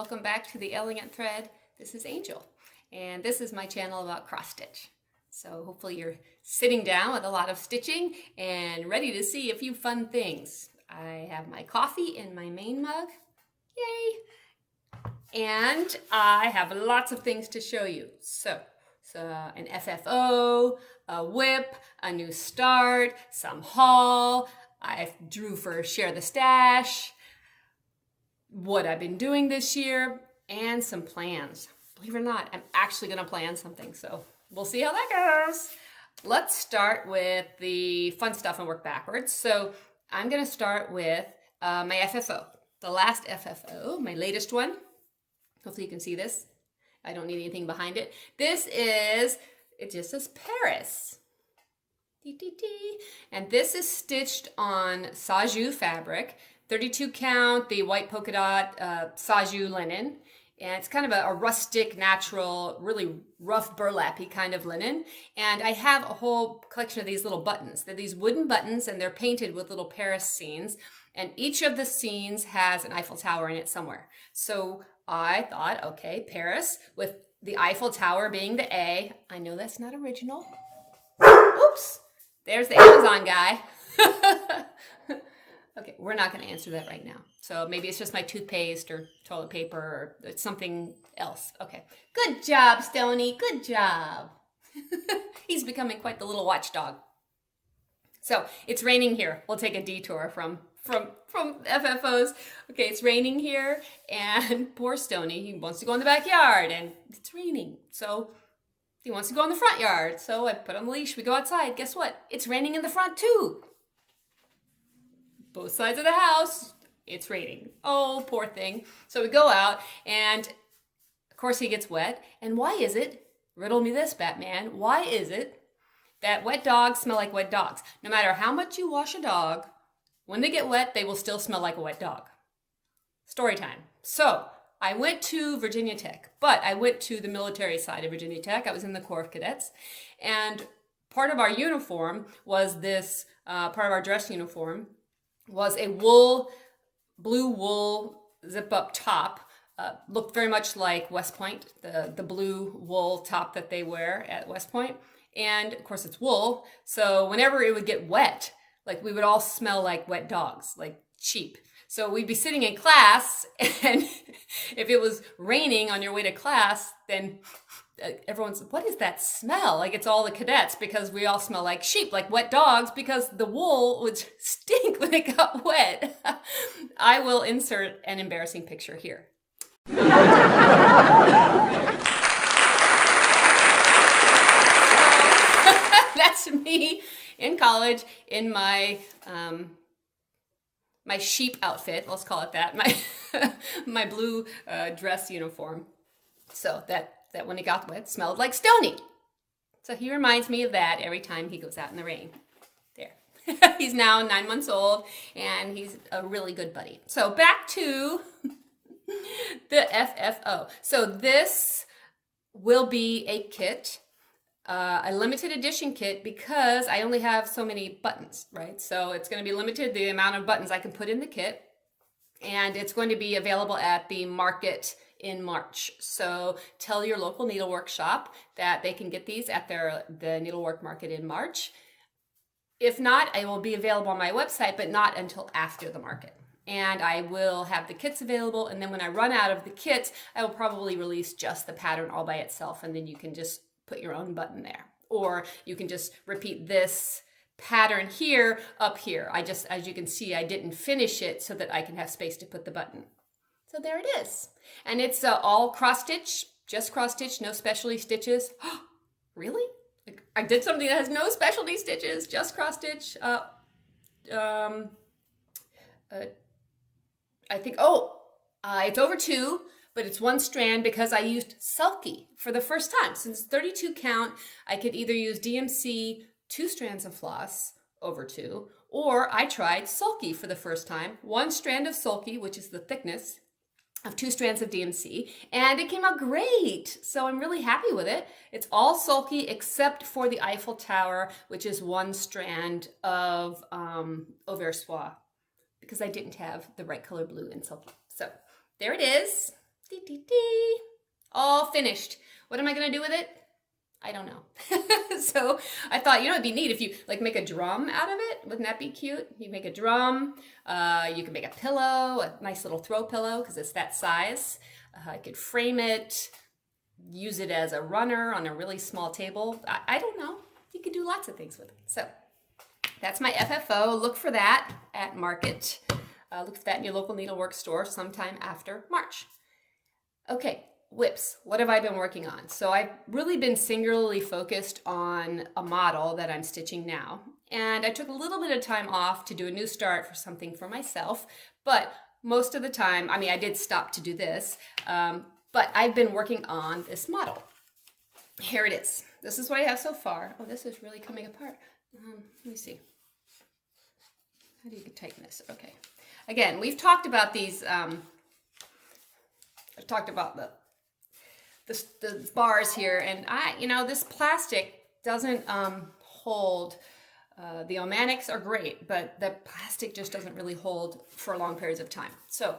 welcome back to the Elegant Thread. This is Angel, and this is my channel about cross stitch. So hopefully you're sitting down with a lot of stitching and ready to see a few fun things. I have my coffee in my main mug, yay! And I have lots of things to show you. So an FFO, a whip, a new start, some haul, I drew for Share the Stash, what I've been doing this year, and some plans. Believe it or not, I'm actually going to plan something, so we'll see how that goes. Let's start with the fun stuff and work backwards. So I'm going to start with my FFO, the last FFO, my latest one. Hopefully you can see this. I don't need anything behind it. This is, it just says Paris. And this is stitched on Saju fabric, 32 count, the white polka dot Saju linen. And it's kind of a rustic, natural, really rough burlappy kind of linen. And I have a whole collection of these little buttons. They're these wooden buttons and they're painted with little Paris scenes. And each of the scenes has an Eiffel Tower in it somewhere. So I thought, okay, Paris with the Eiffel Tower being the A. I know that's not original. Oops, there's the Amazon guy. Okay, we're not going to answer that right now. So maybe it's just my toothpaste or toilet paper or it's something else. Okay, good job, Stony, good job. He's becoming quite the little watchdog. So it's raining here. We'll take a detour from FFOs. Okay, it's raining here and poor Stony, he wants to go in the backyard and it's raining. So he wants to go in the front yard. So I put on the leash, we go outside. Guess what? It's raining in the front too. Both sides of the house, it's raining. Oh, poor thing. So we go out and of course he gets wet. And why is it, riddle me this, Batman, why is it that wet dogs smell like wet dogs? No matter how much you wash a dog, when they get wet, they will still smell like a wet dog. Story time. So I went to Virginia Tech, but I went to the military side of Virginia Tech. I was in the Corps of Cadets. And part of our uniform was this, part of our dress uniform was a blue wool zip-up top. Looked very much like West Point, the blue wool top that they wear at West Point. And of course it's wool, so whenever it would get wet, like we would all smell like wet dogs, like cheap. So we'd be sitting in class, and if it was raining on your way to class, then everyone's, what is that smell? Like it's all the cadets because we all smell like sheep, like wet dogs, because the wool would stink when it got wet. I will insert an embarrassing picture here. That's me in college in my my sheep outfit, let's call it that, my blue dress uniform. So that when it got wet, smelled like Stony. So he reminds me of that every time he goes out in the rain. There. He's now 9 months old, and he's a really good buddy. So back to the FFO. So this will be a kit, a limited edition kit, because I only have so many buttons, right? So it's going to be limited, the amount of buttons I can put in the kit. And it's going to be available at the market in March. So tell your local needlework shop that they can get these at the needlework market in March. If not, I will be available on my website, but not until after the market. And I will have the kits available. And then when I run out of the kits, I will probably release just the pattern all by itself. And then you can just put your own button there. Or you can just repeat this pattern here up here. I just, as you can see, I didn't finish it so that I can have space to put the button. So there it is. And it's all cross stitch, just cross stitch, no specialty stitches. Really? I did something that has no specialty stitches, just cross stitch. I think, it's over 2, but it's 1 strand because I used Sulky for the first time. Since 32 count, I could either use DMC 2 strands of floss over 2, or I tried Sulky for the first time, 1 strand of Sulky, which is the thickness of 2 strands of DMC, and it came out great. So I'm really happy with it. It's all Sulky except for the Eiffel Tower, which is 1 strand of Auvers Soie, because I didn't have the right color blue in Sulky. So there it is. Dee, dee, dee. All finished. What am I gonna do with it? I don't know. So I thought, you know, it'd be neat if you like make a drum out of it. Wouldn't that be cute? You make a drum. You can make a pillow, a nice little throw pillow because it's that size. I could frame it, use it as a runner on a really small table. I don't know. You could do lots of things with it. So that's my FFO. Look for that at market. Look for that in your local needlework store sometime after March. Okay. WIPs, what have I been working on? So I've really been singularly focused on a model that I'm stitching now. And I took a little bit of time off to do a new start for something for myself. But most of the time, I mean, I did stop to do this, but I've been working on this model. Here it is. This is what I have so far. Oh, this is really coming apart. Let me see. How do you tighten this? Okay. Again, we've talked about these, I've talked about the bars here, and you know, this plastic doesn't hold. The Omanics are great, but the plastic just doesn't really hold for long periods of time. So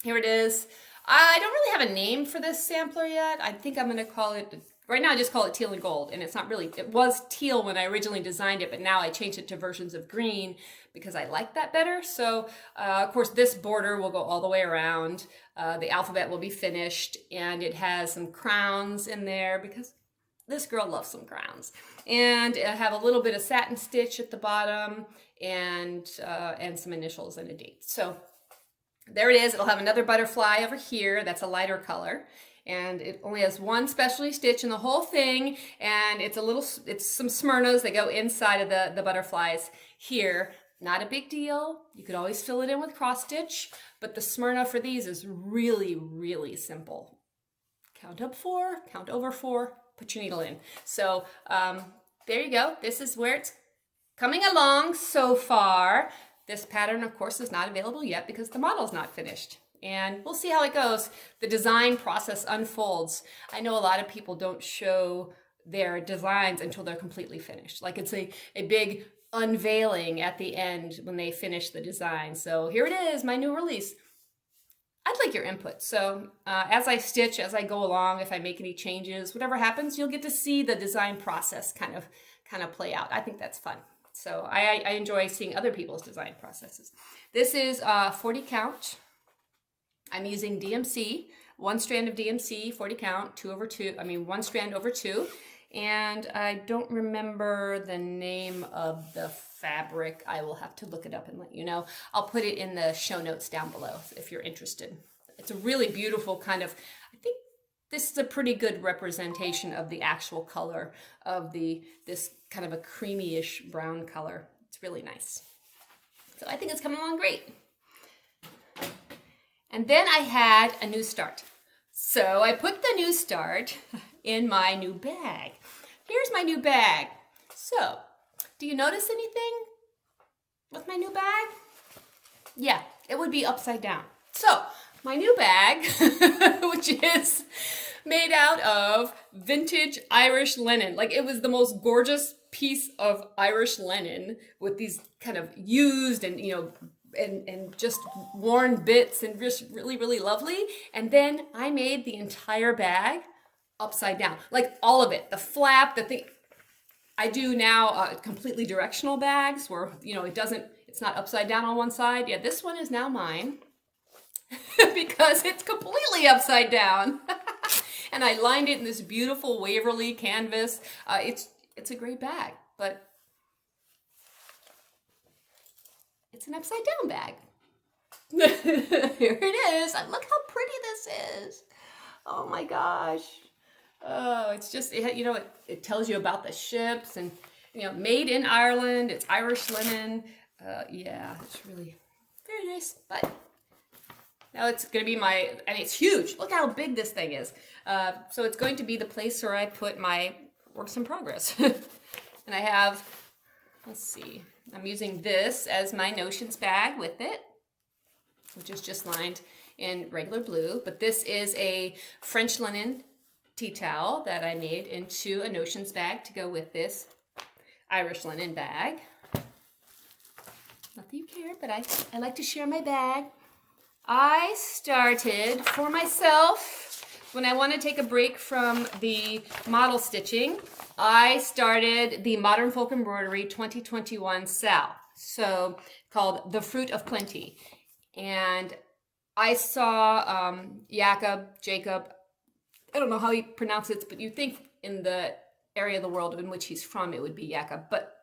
here it is. I don't really have a name for this sampler yet. I think I'm going to call it, right now I just call it teal and gold, and it's not really, it was teal when I originally designed it, but now I changed it to versions of green because I like that better. So of course this border will go all the way around. The alphabet will be finished, and it has some crowns in there because this girl loves some crowns. And I have a little bit of satin stitch at the bottom, and some initials and a date. So there it is. It'll have another butterfly over here. That's a lighter color. And it only has one specialty stitch in the whole thing. And it's some Smyrnas that go inside of the butterflies here. Not a big deal. You could always fill it in with cross stitch, but the Smyrna for these is really, really simple. Count up 4, count over 4, put your needle in. So there you go. This is where it's coming along so far. This pattern, of course, is not available yet because the model's not finished. And we'll see how it goes. The design process unfolds. I know a lot of people don't show their designs until they're completely finished. Like it's a big unveiling at the end when they finish the design. So here it is, my new release. I'd like your input. So as I stitch, as I go along, if I make any changes, whatever happens, you'll get to see the design process kind of play out. I think that's fun. So I enjoy seeing other people's design processes. This is 40 count. I'm using DMC, one strand of DMC, 40 count, 1 strand over 2. And I don't remember the name of the fabric. I will have to look it up and let you know. I'll put it in the show notes down below if you're interested. It's a really beautiful kind of, I think this is a pretty good representation of the actual color of this kind of a creamy-ish brown color. It's really nice. So I think it's coming along great. And then I had a new start. So I put the new start in my new bag. Here's my new bag. So, do you notice anything with my new bag? Yeah, it would be upside down. So, my new bag, which is made out of vintage Irish linen. Like, it was the most gorgeous piece of Irish linen with these kind of used and, you know, and just worn bits and just really, really lovely. And then I made the entire bag upside down, like all of it, the flap, the thing. I do now completely directional bags where, you know, it's not upside down on one side. Yeah, this one is now mine because it's completely upside down. And I lined it in this beautiful Waverly canvas. It's a great bag, but it's an upside down bag. Here it is. Look how pretty this is. Oh my gosh. Oh, it's just, you know, it tells you about the ships and, you know, made in Ireland. It's Irish linen. Yeah, it's really very nice. But now it's going to be I mean, it's huge. Look how big this thing is. So it's going to be the place where I put my works in progress. And I have, let's see, I'm using this as my notions bag with it, which is just lined in regular blue. But this is a French linen tea towel that I made into a notions bag to go with this Irish linen bag. Not that you care, but I like to share my bag. I started for myself, when I want to take a break from the model stitching, I started the Modern Folk Embroidery 2021 Sal, so called The Fruit of Plenty. And I saw Jacob, I don't know how he pronounces it, but you think in the area of the world in which he's from, it would be Jacob, but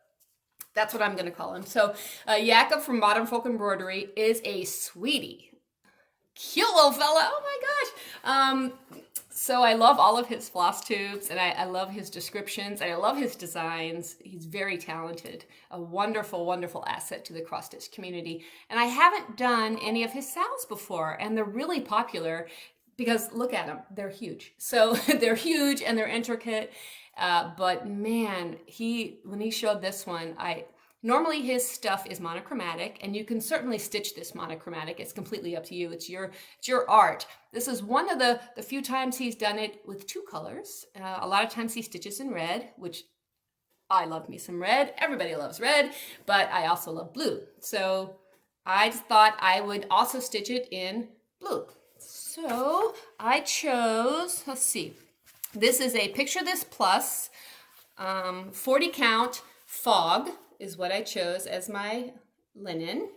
that's what I'm going to call him. So Jacob from Modern Folk Embroidery is a sweetie. Cute little fella. Oh my gosh. So I love all of his floss tubes, and I love his descriptions, and I love his designs. He's very talented, a wonderful, wonderful asset to the cross stitch community. And I haven't done any of his sals before, and they're really popular because look at them, they're huge. So they're huge and they're intricate. But man, when he showed this one, normally his stuff is monochromatic, and you can certainly stitch this monochromatic. It's completely up to you. It's your art. This is one of the few times he's done it with two colors. A lot of times he stitches in red, which I love me some red. Everybody loves red, but I also love blue. So I just thought I would also stitch it in blue. So I chose, let's see, this is a Picture This Plus 40 count fog is what I chose as my linen.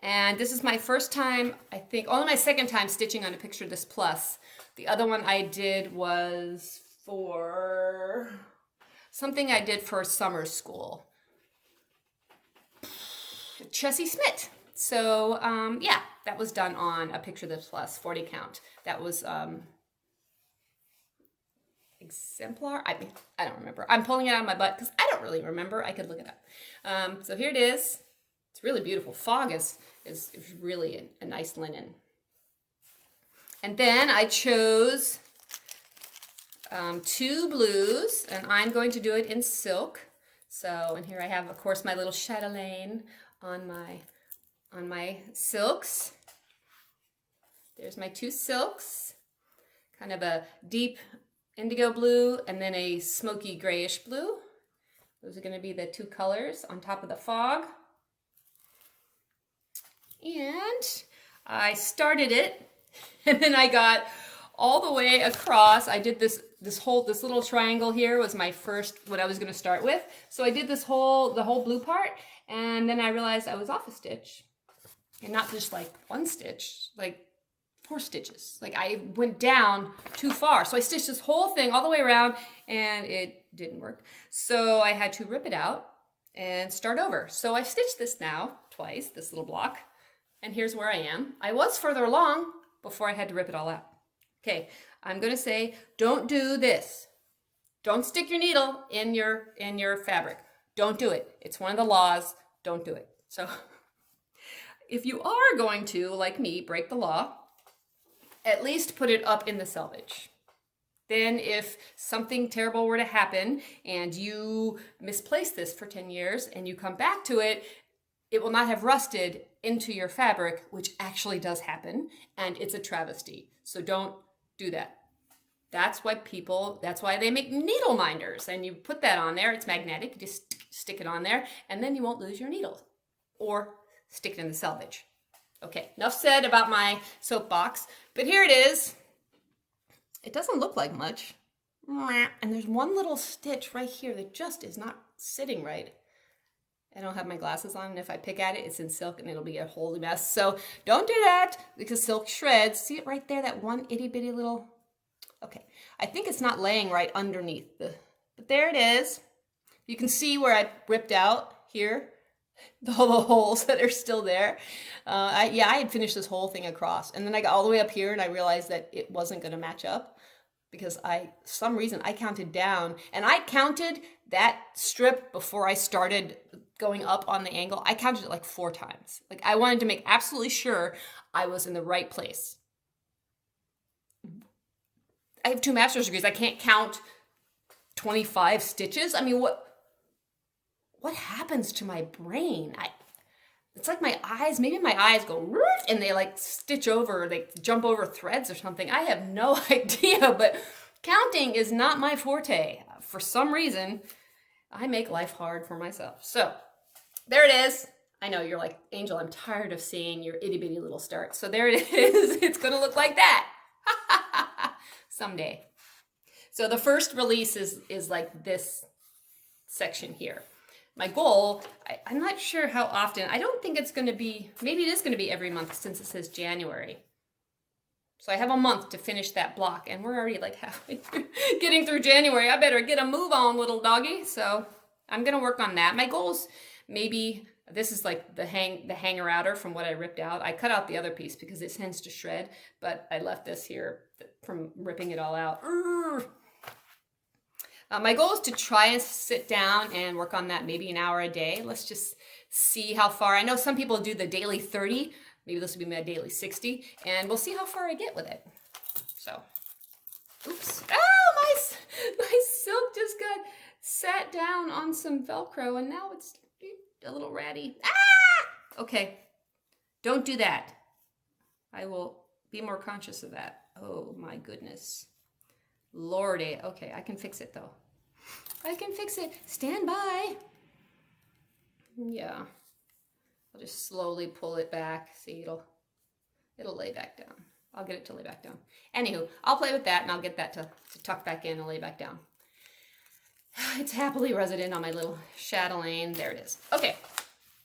And this is my first time, I think, only my second time stitching on a Picture This Plus. The other one I did was for something I did for summer school. Chessie Smith. So yeah, that was done on a Picture This Plus 40 count. That was exemplar. I don't remember. I'm pulling it out of my butt because I don't really remember. I could look it up. So here it is. It's really beautiful. Fog is really a nice linen. And then I chose two blues, and I'm going to do it in silk. So, and here I have, of course, my little chatelaine on my silks. There's my two silks, kind of a deep indigo blue and then a smoky grayish blue. Those are going to be the two colors on top of the fog. And I started it, and then I got all the way across. I did this little triangle here was my first, what I was going to start with. So I did the whole blue part, and then I realized I was off a stitch, and not just like one stitch, like 4 stitches. Like I went down too far. So I stitched this whole thing all the way around, and it didn't work. So I had to rip it out and start over. So I stitched this now twice, this little block, and here's where I am. I was further along before I had to rip it all out. Okay, I'm gonna say, don't do this. Don't stick your needle in your fabric. Don't do it. It's one of the laws. Don't do it. So if you are going to, like me, break the law, at least put it up in the selvage. Then if something terrible were to happen and you misplace this for 10 years and you come back to it, it will not have rusted into your fabric, which actually does happen, and it's a travesty. So don't do that. That's why they make needle minders, and you put that on there. It's magnetic. You just stick it on there, and then you won't lose your needle. Or stick it in the selvage. Okay, enough said about my soapbox, but here it is. It doesn't look like much. And there's one little stitch right here that just is not sitting right. I don't have my glasses on, and if I pick at it, it's in silk, and it'll be a holy mess. So don't do that, because silk shreds. See it right there, that one itty bitty little... Okay, I think it's not laying right underneath but there it is. You can see where I ripped out here, the holes that are still there. I had finished this whole thing across, and then I got all the way up here, and I realized that it wasn't going to match up because some reason I counted down, and I counted that strip before I started going up on the angle. I counted it like 4 times. Like I wanted to make absolutely sure I was in the right place. I have 2 master's degrees. I can't count 25 stitches. I mean, what happens to my brain? It's like my eyes, maybe my eyes go and they like stitch over, they jump over threads or something. I have no idea, but counting is not my forte. For some reason, I make life hard for myself. So there it is. I know you're like, Angel, I'm tired of seeing your itty bitty little start. So there it is. It's going to look like that someday. So the first release is like this section here. My goal, I'm not sure how often. I don't think it's going to be, maybe it is going to be every month since it says January. So I have a month to finish that block, and we're already like halfway through, getting through January. I better get a move on, little doggy. So I'm going to work on that. My goal is maybe, this is like the hanger outer from what I ripped out. I cut out the other piece because it tends to shred, but I left this here from ripping it all out. My goal is to try and sit down and work on that maybe an hour a day. Let's just see how far. I know some people do the daily 30. Maybe this will be my daily 60, and we'll see how far I get with it. So, oops. Oh, my silk just got sat down on some Velcro, and now it's a little ratty. Ah! Okay, don't do that. I will be more conscious of that. Oh my goodness. Lordy. Okay, I can fix it though. I can fix it. Stand by. Yeah. I'll just slowly pull it back. See, it'll lay back down. I'll get it to lay back down. Anywho, I'll play with that and I'll get that to tuck back in and lay back down. It's happily resident on my little chatelaine. There it is. Okay,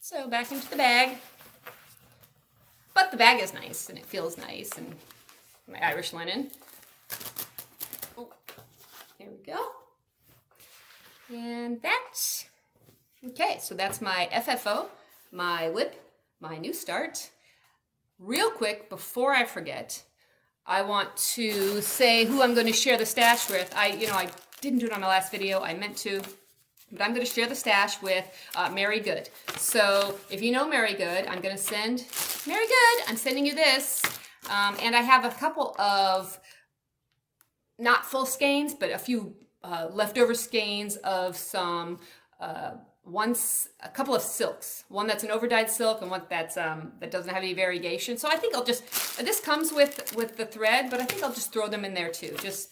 so back into the bag. But the bag is nice and it feels nice, and my Irish linen. Oh, there we go. And that's, okay, so that's my FFO, my whip, my new start. Real quick, before I forget, I want to say who I'm going to share the stash with. I didn't do it on my last video. I meant to, but I'm going to share the stash with Mary Good. So if you know Mary Good, I'm going to send Mary Good. I'm sending you this, and I have a couple of not full skeins, but a few leftover skeins of some a couple of silks. One that's an overdyed silk and one that's that doesn't have any variation. So I think I'll just, this comes with the thread, but I think I'll just throw them in there too, just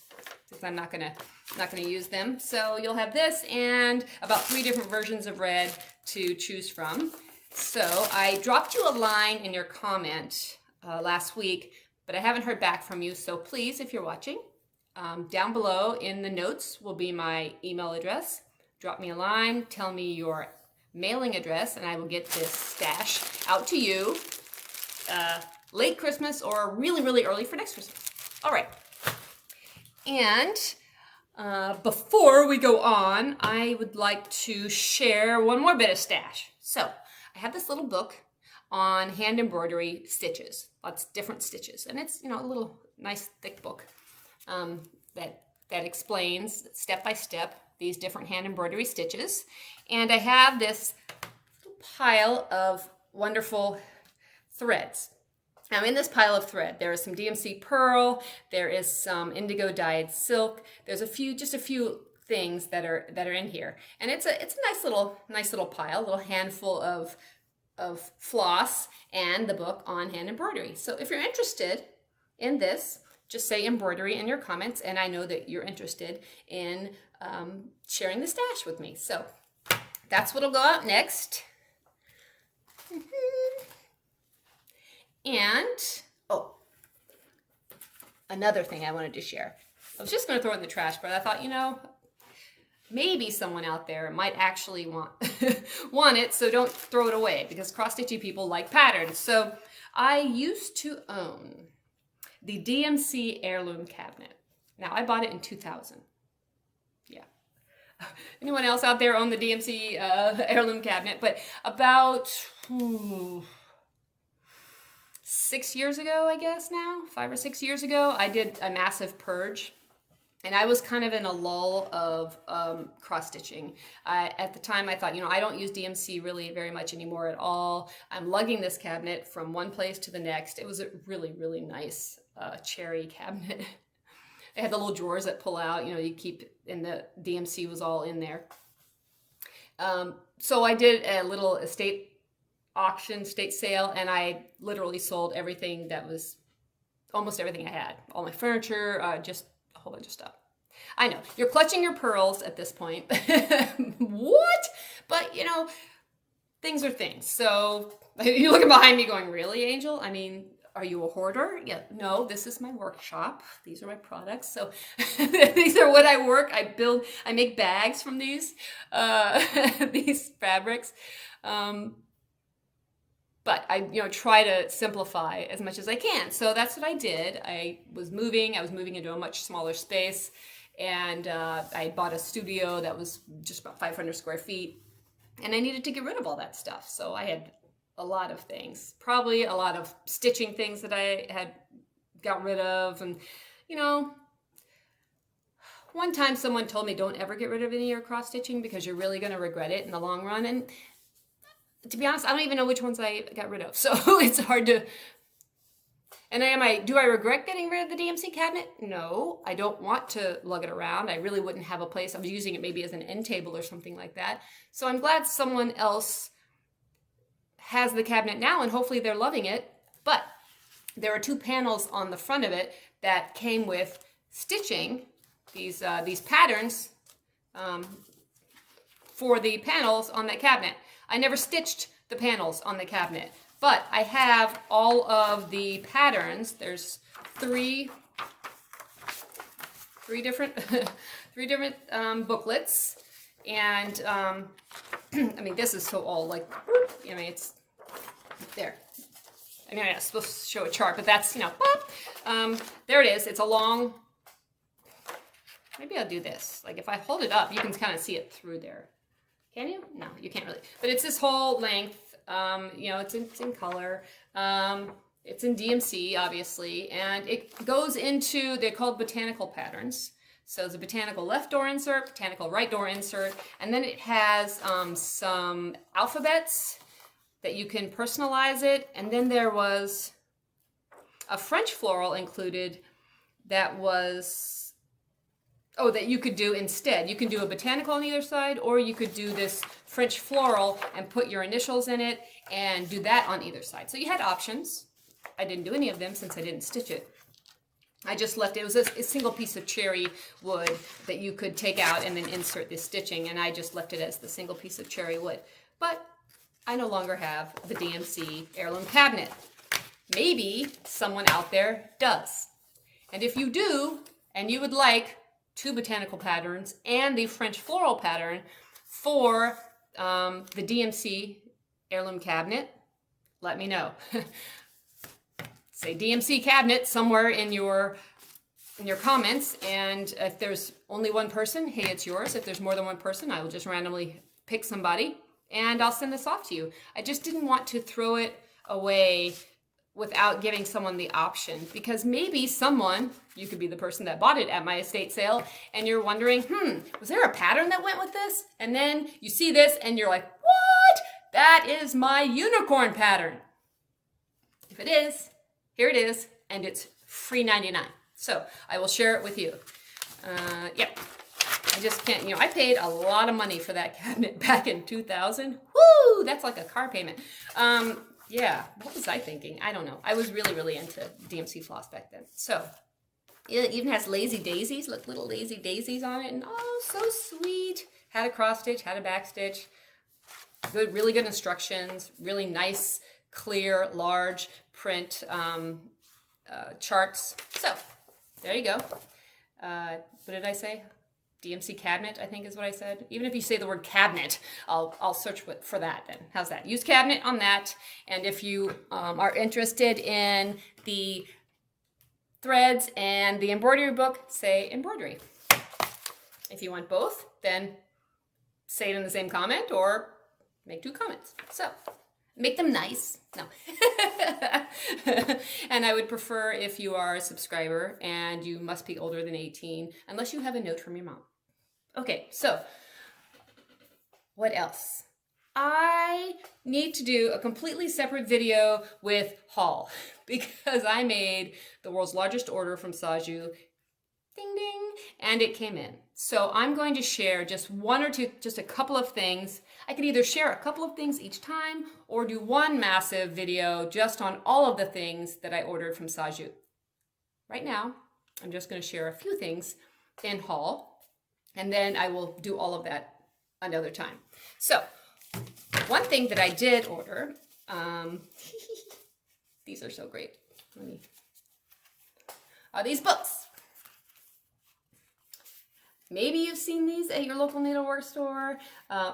because I'm not gonna use them. So you'll have this and about 3 different versions of red to choose from. So I dropped you a line in your comment last week, but I haven't heard back from you. So please, if you're watching, down below in the notes will be my email address. Drop me a line, tell me your mailing address, and I will get this stash out to you late Christmas or really, really early for next Christmas. All right. And before we go on, I would like to share one more bit of stash. So I have this little book on hand embroidery stitches, lots of different stitches. And it's, a little nice thick book that explains step by step these different hand embroidery stitches. And I have this pile of wonderful threads. Now in this pile of thread, there is some DMC pearl, there is some indigo dyed silk, there's just a few things that are in here. And it's a nice little pile, a little handful of floss and the book on hand embroidery. So if you're interested in this, just say embroidery in your comments, and I know that you're interested in sharing the stash with me. So that's what'll go out next. And, oh, another thing I wanted to share. I was just going to throw it in the trash, but I thought, maybe someone out there might actually want it, so don't throw it away, because cross-stitchy people like patterns. So I used to own the DMC Heirloom Cabinet. Now, I bought it in 2000. Yeah. Anyone else out there own the DMC Heirloom Cabinet? But about 6 years ago, I guess now, 5 or 6 years ago, I did a massive purge. And I was kind of in a lull of cross-stitching. At the time, I thought, I don't use DMC really very much anymore at all. I'm lugging this cabinet from one place to the next. It was a really, really nice cherry cabinet. It had the little drawers that pull out, you keep, and the DMC was all in there. So I did a little estate auction, estate sale, and I literally sold everything that was, almost everything I had. All my furniture, just a whole bunch of stuff. I know, you're clutching your pearls at this point. What? But, things are things. So you're looking behind me going, really, Angel? I mean, are you a hoarder? Yeah, no, this is my workshop. These are my products. So these are what I work. I build, I make bags from these, these fabrics. But I, try to simplify as much as I can. So that's what I did. I was moving into a much smaller space, and I bought a studio that was just about 500 square feet, and I needed to get rid of all that stuff. So I had a lot of things, probably a lot of stitching things that I had got rid of. And, one time someone told me, don't ever get rid of any of your cross stitching because you're really going to regret it in the long run. And to be honest, I don't even know which ones I got rid of. So it's hard to, and do I regret getting rid of the DMC cabinet? No, I don't want to lug it around. I really wouldn't have a place. I was using it maybe as an end table or something like that. So I'm glad someone else has the cabinet now, and hopefully they're loving it. But there are 2 panels on the front of it that came with stitching, these patterns for the panels on that cabinet. I never stitched the panels on the cabinet, but I have all of the patterns. There's three different booklets, and I mean, this is so old. Like, I mean, it's there. I mean, I'm not supposed to show a chart, but that's, there it is. It's a long. Maybe I'll do this. Like, if I hold it up, you can kind of see it through there. Can you? No, you can't really. But it's this whole length. It's in color. It's in DMC, obviously, and it goes into, they're called Botanical Patterns. So it's a botanical left door insert, botanical right door insert, and then it has some alphabets that you can personalize it. And then there was a French floral included that was, that you could do instead. You can do a botanical on either side, or you could do this French floral and put your initials in it and do that on either side. So you had options. I didn't do any of them since I didn't stitch it. I just left it. It was a single piece of cherry wood that you could take out and then insert this stitching, and I just left it as the single piece of cherry wood. But I no longer have the DMC Heirloom Cabinet. Maybe someone out there does. And if you do, and you would like 2 botanical patterns and the French floral pattern for the DMC Heirloom Cabinet, let me know. Say DMC Cabinet somewhere in your comments, and if there's only one person, hey, it's yours. If there's more than one person, I will just randomly pick somebody and I'll send this off to you. I just didn't want to throw it away without giving someone the option, because maybe someone, you could be the person that bought it at my estate sale, and you're wondering, was there a pattern that went with this? And then you see this and you're like, what? That is my unicorn pattern. If it is, here it is, and it's free 99. So I will share it with you. Yep. I just can't, I paid a lot of money for that cabinet back in 2000. Woo! That's like a car payment. Yeah, what was I thinking? I don't know. I was really, really into DMC floss back then. So it even has lazy daisies, look, little lazy daisies on it, and oh, so sweet. Had a cross stitch, had a back stitch. Good, really good instructions, really nice, clear, large print charts. So there you go. What did I say? DMC cabinet, I think is what I said. Even if you say the word cabinet, I'll search for that then. How's that? Use cabinet on that. And if you are interested in the threads and the embroidery book, say embroidery. If you want both, then say it in the same comment or make 2 comments. So make them nice. No. And I would prefer if you are a subscriber and you must be older than 18, unless you have a note from your mom. Okay, so what else? I need to do a completely separate video with haul because I made the world's largest order from Saju. Ding, ding, and it came in. So I'm going to share just one or two, just a couple of things. I could either share a couple of things each time or do one massive video just on all of the things that I ordered from Saju. Right now, I'm just going to share a few things in haul, and then I will do all of that another time. So one thing that I did order, these are so great. These books. Maybe you've seen these at your local needlework store.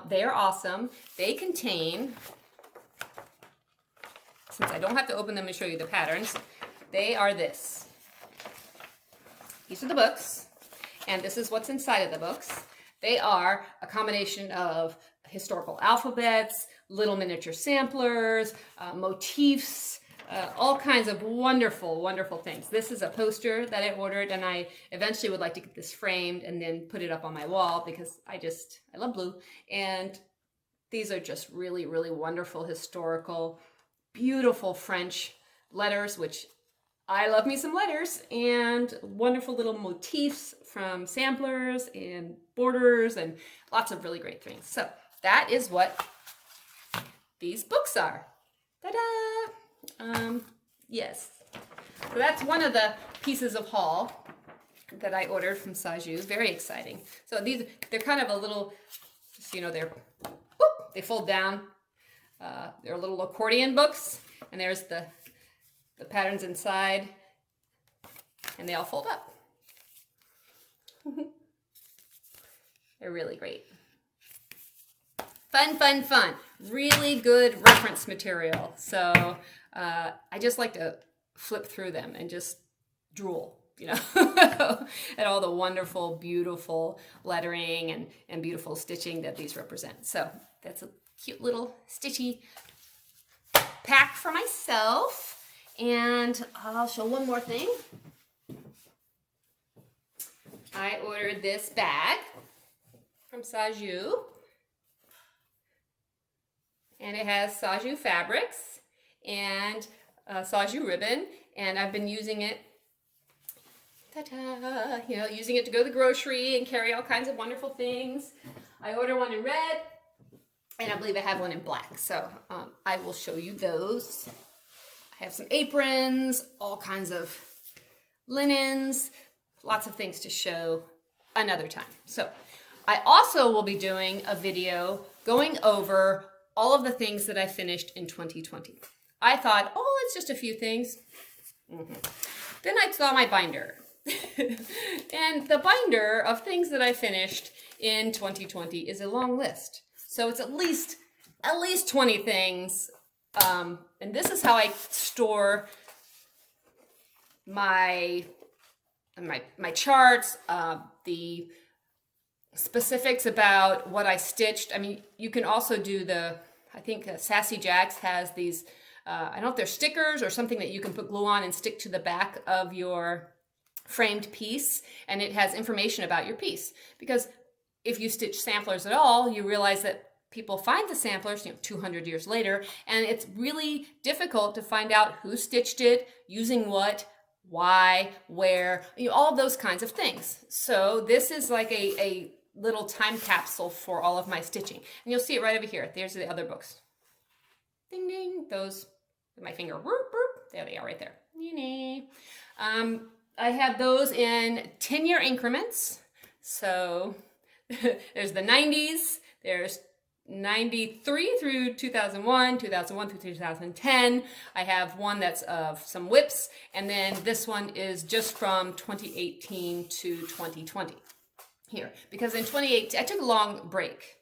They are awesome. They contain, since I don't have to open them and show you the patterns, they are this. These are the books, and this is what's inside of the books. They are a combination of historical alphabets, little miniature samplers, motifs, all kinds of wonderful, wonderful things. This is a poster that I ordered, and I eventually would like to get this framed and then put it up on my wall because I love blue. And these are just really, really wonderful, historical, beautiful French letters, which I love me some letters, and wonderful little motifs from samplers and borders and lots of really great things. So that is what these books are. Ta-da! Yes. So that's one of the pieces of haul that I ordered from Saju. Very exciting. So they're kind of a little, just so you know, they fold down. They're little accordion books, and there's the patterns inside, and they all fold up. They're really great. Fun, fun, fun. Really good reference material. So I just like to flip through them and just drool, you know, at all the wonderful, beautiful lettering and beautiful stitching that these represent. So that's a cute little stitchy pack for myself. And I'll show one more thing. I ordered this bag from Saju, and it has Saju fabrics and Saju ribbon, and I've been using it, ta-da, you know, using it to go to the grocery and carry all kinds of wonderful things. I ordered one in red, and I believe I have one in black, so I will show you those. I have some aprons, all kinds of linens, lots of things to show another time. So I also will be doing a video going over all of the things that I finished in 2020. I thought, oh, it's just a few things. Then I saw my binder. And the binder of things that I finished in 2020 is a long list. So it's at least 20 things. And this is how I store my charts, the specifics about what I stitched. I mean, you can also do I think Sassy Jax has these, I don't know if they're stickers or something that you can put glue on and stick to the back of your framed piece, and it has information about your piece. Because if you stitch samplers at all, you realize that people find the samplers, 200 years later, and it's really difficult to find out who stitched it, using what, why, where, all those kinds of things. So this is like a little time capsule for all of my stitching. And you'll see it right over here. There's the other books. Ding, ding. Those, with my finger, whoop, whoop. There they are right there. I have those in 10-year increments. So there's the 90s, there's 93 through 2001, 2001 through 2010. I have one that's of some whips, and then this one is just from 2018 to 2020 here. Because in 2018, I took a long break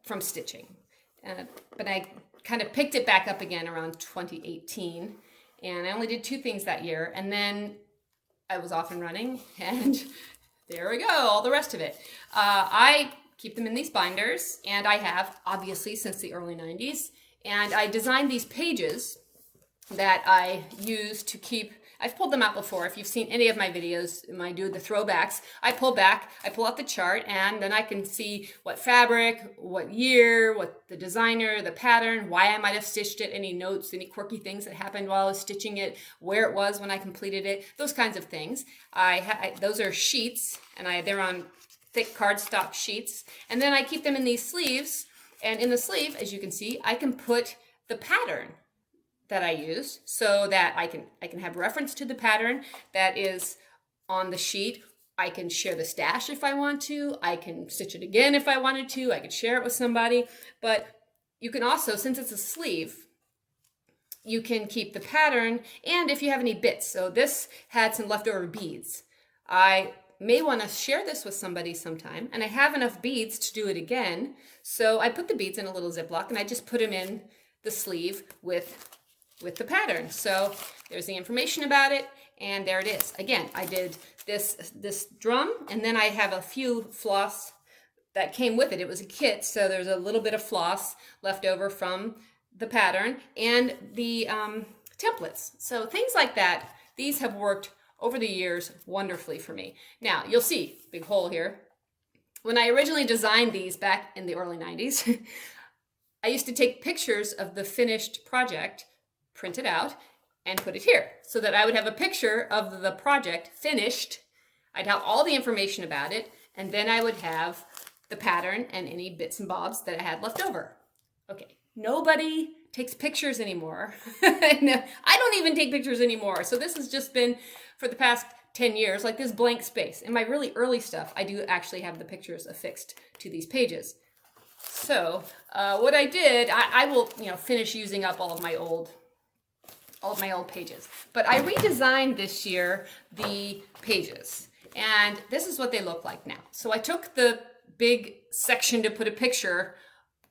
from stitching, but I kind of picked it back up again around 2018, and I only did 2 things that year, and then I was off and running, and there we go, all the rest of it. I keep them in these binders, and I have, obviously, since the early 90s, and I designed these pages that I use to keep, I've pulled them out before. If you've seen any of my videos, when I do the throwbacks, I pull out the chart, and then I can see what fabric, what year, what the designer, the pattern, why I might have stitched it, any notes, any quirky things that happened while I was stitching it, where it was when I completed it, those kinds of things. Those are sheets, and they're on thick cardstock sheets, and then I keep them in these sleeves, and in the sleeve, as you can see, I can put the pattern that I use, so that I can have reference to the pattern that is on the sheet. I can share the stash if I want to. I can stitch it again if I wanted to. I could share it with somebody. But you can also, since it's a sleeve, you can keep the pattern, and if you have any bits. So this had some leftover beads. I may want to share this with somebody sometime, and I have enough beads to do it again. So I put the beads in a little Ziploc, and I just put them in the sleeve with the pattern. So there's the information about it, and there it is. Again, I did this drum, and then I have a few floss that came with it. It was a kit, so there's a little bit of floss left over from the pattern and the templates. So things like that, these have worked over the years wonderfully for me. Now, you'll see, big hole here. When I originally designed these back in the early 90s, I used to take pictures of the finished project, print it out, and put it here so that I would have a picture of the project finished. I'd have all the information about it, and then I would have the pattern and any bits and bobs that I had left over. Okay, nobody takes pictures anymore. No, I don't even take pictures anymore. So this has just been for the past 10 years, like this blank space. In my really early stuff, I do actually have the pictures affixed to these pages. So what I did, I will finish using up all of my old pages. But I redesigned this year the pages, and this is what they look like now. So I took the big section to put a picture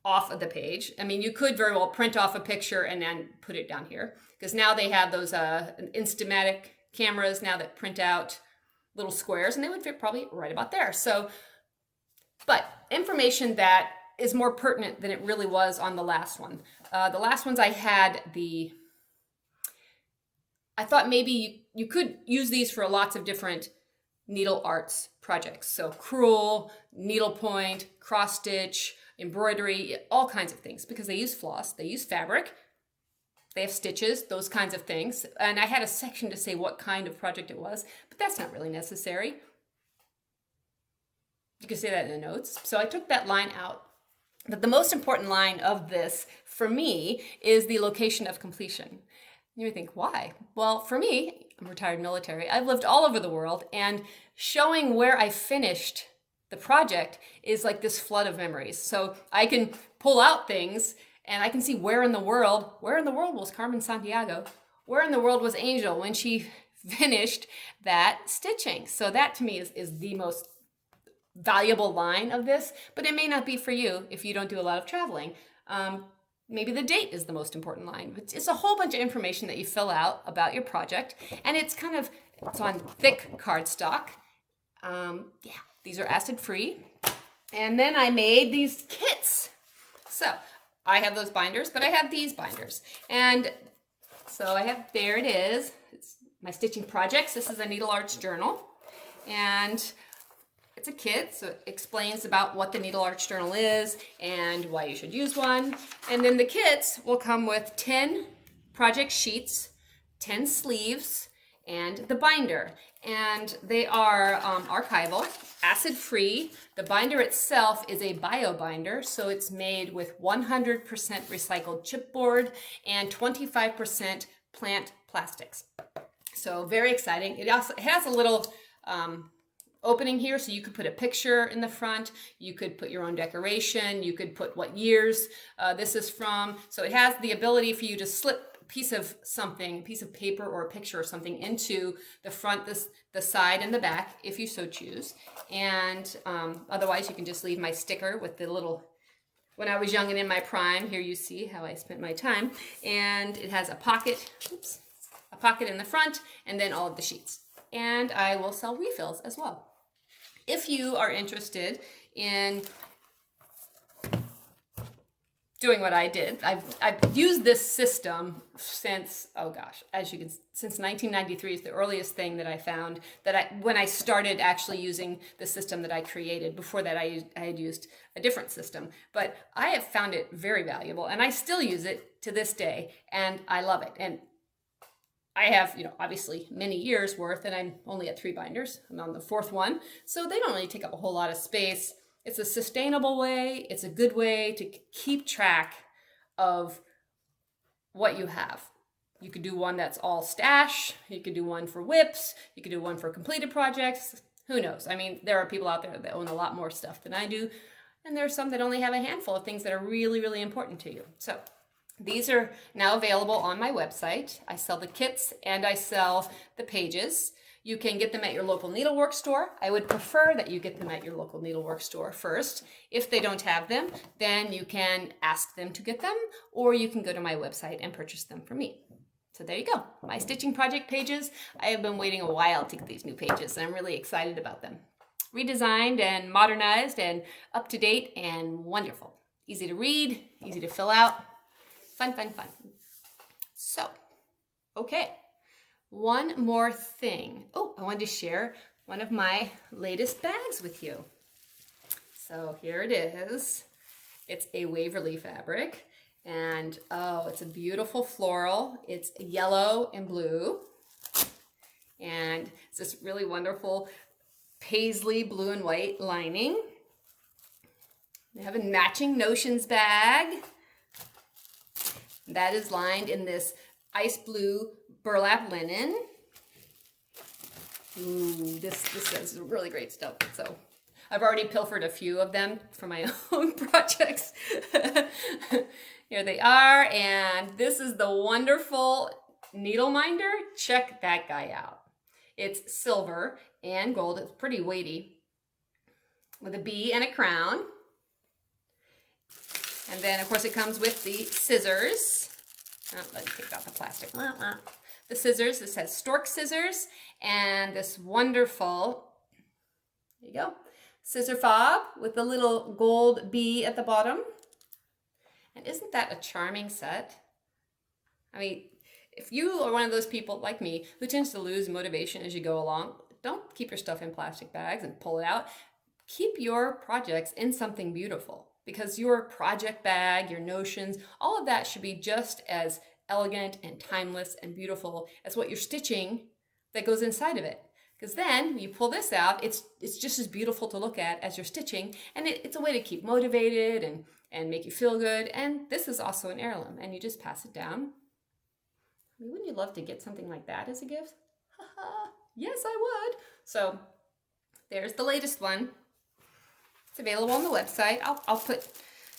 off of the page. I mean, you could very well print off a picture and then put it down here, because now they have those Instamatic cameras now that print out little squares, and they would fit probably right about there. So, but information that is more pertinent than it really was on the last one. The last ones I thought maybe you could use these for lots of different needle arts projects. So crewel, needlepoint, cross stitch, embroidery, all kinds of things, because they use floss, they use fabric, they have stitches, those kinds of things. And I had a section to say what kind of project it was, but that's not really necessary. You can say that in the notes. So I took that line out. But the most important line of this, for me, is the location of completion. You may think, why? Well, for me, I'm retired military. I've lived all over the world, and showing where I finished the project is like this flood of memories. So I can pull out things, and I can see where in the world was Carmen Santiago? Where in the world was Angel when she finished that stitching? So that to me is the most valuable line of this, but it may not be for you if you don't do a lot of traveling. Maybe the date is the most important line. It's a whole bunch of information that you fill out about your project, and it's on thick cardstock. These are acid-free. And then I made these kits. So I have those binders, but I have these binders. And so there it is. It's my stitching projects. This is a Needle Arts journal. And it's a kit, so it explains about what the Needle Arts journal is and why you should use one. And then the kits will come with 10 project sheets, 10 sleeves, and the binder. And they are archival, acid-free. The binder itself is a bio binder, so it's made with 100% recycled chipboard and 25% plant plastics. So very exciting. It has a little opening here, so you could put a picture in the front, you could put your own decoration, you could put what years this is from. So it has the ability for you to slip a piece of something, a piece of paper or a picture or something into the front, the side, and the back if you so choose. And otherwise you can just leave my sticker with the little, when I was young and in my prime, here you see how I spent my time. And it has a pocket, a pocket in the front, and then all of the sheets. And I will sell refills as well. If you are interested in doing what I did, I've used this system since, since 1993 is the earliest thing that I found when I started actually using the system that I created. Before that, I had used a different system, but I have found it very valuable, and I still use it to this day, and I love it. And I have, obviously many years worth, and I'm only at 3 binders. I'm on the 4th one, so they don't really take up a whole lot of space. It's a sustainable way. It's a good way to keep track of what you have. You could do one that's all stash. You could do one for whips. You could do one for completed projects. Who knows? I mean, there are people out there that own a lot more stuff than I do. And there's some that only have a handful of things that are really, really important to you. So these are now available on my website. I sell the kits and I sell the pages. You can get them at your local Needlework store. I would prefer that you get them at your local Needlework store first. If they don't have them, then you can ask them to get them, or you can go to my website and purchase them from me. So there you go, my stitching project pages. I have been waiting a while to get these new pages, and I'm really excited about them. Redesigned and modernized and up to date and wonderful. Easy to read, easy to fill out. Fun, fun, fun. So, okay. One more thing. Oh, I wanted to share one of my latest bags with you. So here it is. It's a Waverly fabric, and oh, it's a beautiful floral. It's yellow and blue, and it's this really wonderful paisley blue and white lining. They have a matching Notions bag that is lined in this ice blue burlap linen. Ooh, this is really great stuff. So I've already pilfered a few of them for my own projects. Here they are, and this is the wonderful needle minder. Check that guy out. It's silver and gold. It's pretty weighty, with a bee and a crown. And then, of course, it comes with the scissors. Oh, let me take out the plastic. The scissors. This has stork scissors and this wonderful, there you go, scissor fob with the little gold bee at the bottom. And isn't that a charming set? I mean, if you are one of those people like me who tends to lose motivation as you go along, don't keep your stuff in plastic bags and pull it out. Keep your projects in something beautiful, because your project bag, your notions, all of that should be just as elegant and timeless and beautiful as what you're stitching that goes inside of it. Because then when you pull this out, it's just as beautiful to look at as you're stitching, and it's a way to keep motivated and make you feel good. And this is also an heirloom, and you just pass it down. I mean, wouldn't you love to get something like that as a gift? Yes, I would. So there's the latest one. It's available on the website. I'll put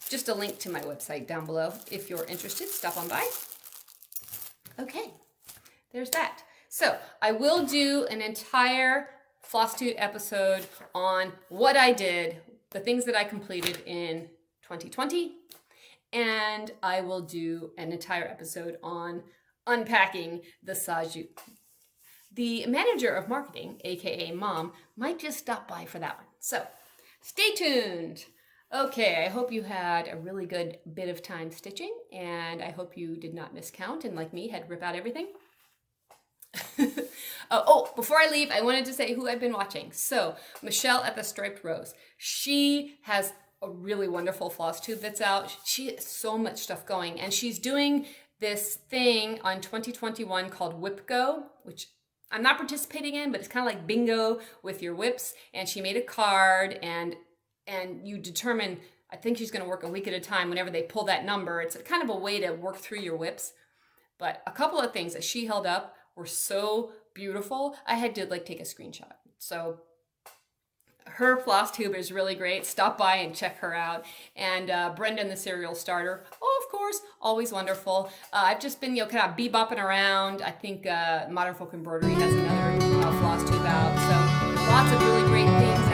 just a link to my website down below if you're interested. Stop on by. Okay, there's that. So I will do an entire Flosstube episode on what I did, the things that I completed in 2020, and I will do an entire episode on unpacking the Saju. The manager of marketing, aka Mom, might just stop by for that one. So stay tuned. Okay, I hope you had a really good bit of time stitching, and I hope you did not miscount and, like me, had to rip out everything. Oh, before I leave, I wanted to say who I've been watching. So Michelle at the Striped Rose, she has a really wonderful floss tube that's out. She has so much stuff going, and she's doing this thing on 2021 called Whip Go, which I'm not participating in, but it's kind of like bingo with your whips. And she made a card, and you determine, I think she's going to work a week at a time. Whenever they pull that number, it's kind of a way to work through your whips. But a couple of things that she held up were so beautiful, I had to take a screenshot. So her floss tube is really great. Stop by and check her out. And Brendan the Serial Starter, oh, of course, always wonderful. I've just been, kind of bebopping around. I think Modern Folk Embroidery has another floss tube out. So lots of really great things